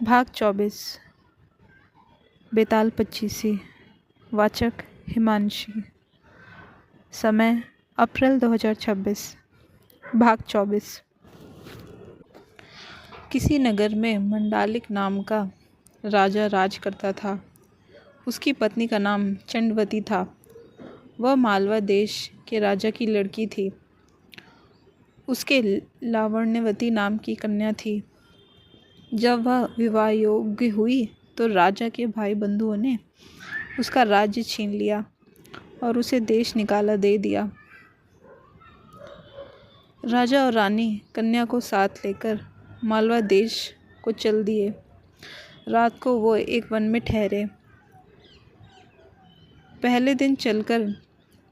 भाग 24 बेताल पच्चीसी। वाचक हिमांशी। समय अप्रैल 2026। भाग 24। किसी नगर में मंडालिक नाम का राजा राज करता था। उसकी पत्नी का नाम चंडवती था। वह मालवा देश के राजा की लड़की थी। उसके लावण्यवती नाम की कन्या थी। जब वह विवाह योग्य हुई तो राजा के भाई बंधुओं ने उसका राज्य छीन लिया और उसे देश निकाला दे दिया। राजा और रानी कन्या को साथ लेकर मालवा देश को चल दिए। रात को वो एक वन में ठहरे। पहले दिन चलकर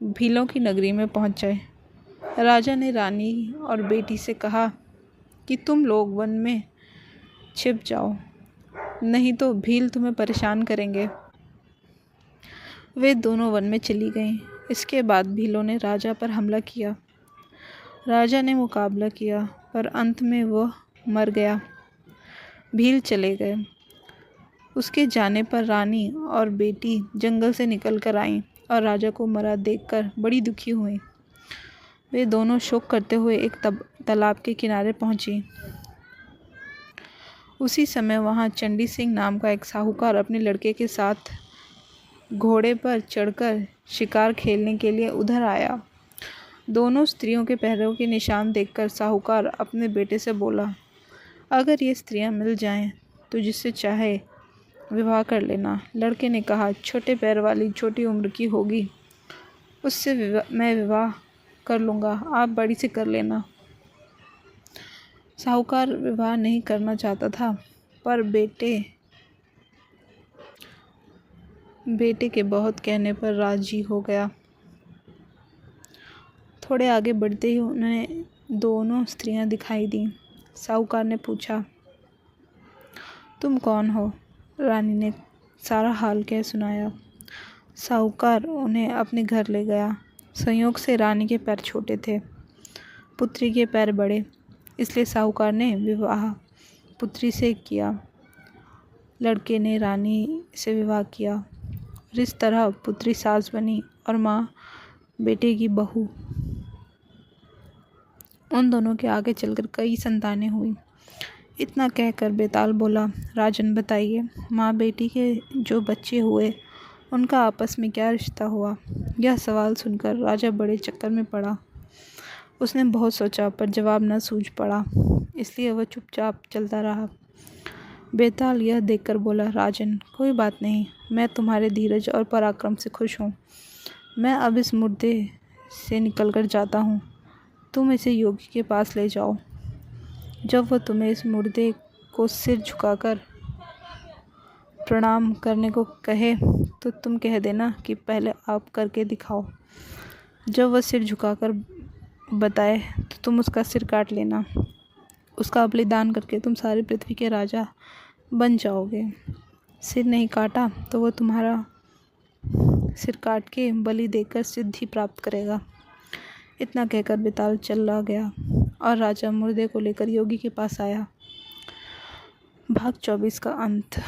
भीलों की नगरी में पहुंचे। राजा ने रानी और बेटी से कहा कि तुम लोग वन में छिप जाओ, नहीं तो भील तुम्हें परेशान करेंगे। वे दोनों वन में चली गईं। इसके बाद भीलों ने राजा पर हमला किया। राजा ने मुकाबला किया पर अंत में वह मर गया। भील चले गए। उसके जाने पर रानी और बेटी जंगल से निकल कर आईं और राजा को मरा देखकर बड़ी दुखी हुई। वे दोनों शोक करते हुए एक तालाब के किनारे पहुंची। उसी समय वहां चंडी सिंह नाम का एक साहूकार अपने लड़के के साथ घोड़े पर चढ़कर शिकार खेलने के लिए उधर आया। दोनों स्त्रियों के पैरों के निशान देखकर साहूकार अपने बेटे से बोला, अगर ये स्त्रियां मिल जाएं तो जिससे चाहे विवाह कर लेना। लड़के ने कहा, छोटे पैर वाली छोटी उम्र की होगी, उससे मैं विवाह कर लूँगा, आप बड़ी से कर लेना। साहूकार विवाह नहीं करना चाहता था पर बेटे के बहुत कहने पर राजी हो गया। थोड़े आगे बढ़ते ही उन्हें दोनों स्त्रियां दिखाई दी। साहूकार ने पूछा, तुम कौन हो? रानी ने सारा हाल कह सुनाया। साहूकार उन्हें अपने घर ले गया। संयोग से रानी के पैर छोटे थे, पुत्री के पैर बड़े, इसलिए साहूकार ने विवाह पुत्री से किया। लड़के ने रानी से विवाह किया और इस तरह पुत्री सास बनी और माँ बेटे की बहू। उन दोनों के आगे चलकर कई संतानें हुई। इतना कहकर बेताल बोला, राजन बताइए, माँ बेटी के जो बच्चे हुए उनका आपस में क्या रिश्ता हुआ? यह सवाल सुनकर राजा बड़े चक्कर में पड़ा। उसने बहुत सोचा पर जवाब न सूझ पड़ा, इसलिए वह चुपचाप चलता रहा। बेताल यह देखकर बोला, राजन कोई बात नहीं, मैं तुम्हारे धीरज और पराक्रम से खुश हूँ। मैं अब इस मुर्दे से निकलकर जाता हूँ, तुम इसे योगी के पास ले जाओ। जब वह तुम्हें इस मुर्दे को सिर झुकाकर प्रणाम करने को कहे तो तुम कह देना कि पहले आप करके दिखाओ। जब वह सिर झुकाकर बताए तो तुम उसका सिर काट लेना। उसका बलिदान करके तुम सारी पृथ्वी के राजा बन जाओगे। सिर नहीं काटा तो वह तुम्हारा सिर काट के बलि देकर सिद्धि प्राप्त करेगा। इतना कहकर बेताल चला गया और राजा मुर्दे को लेकर योगी के पास आया। भाग 24 का अंत।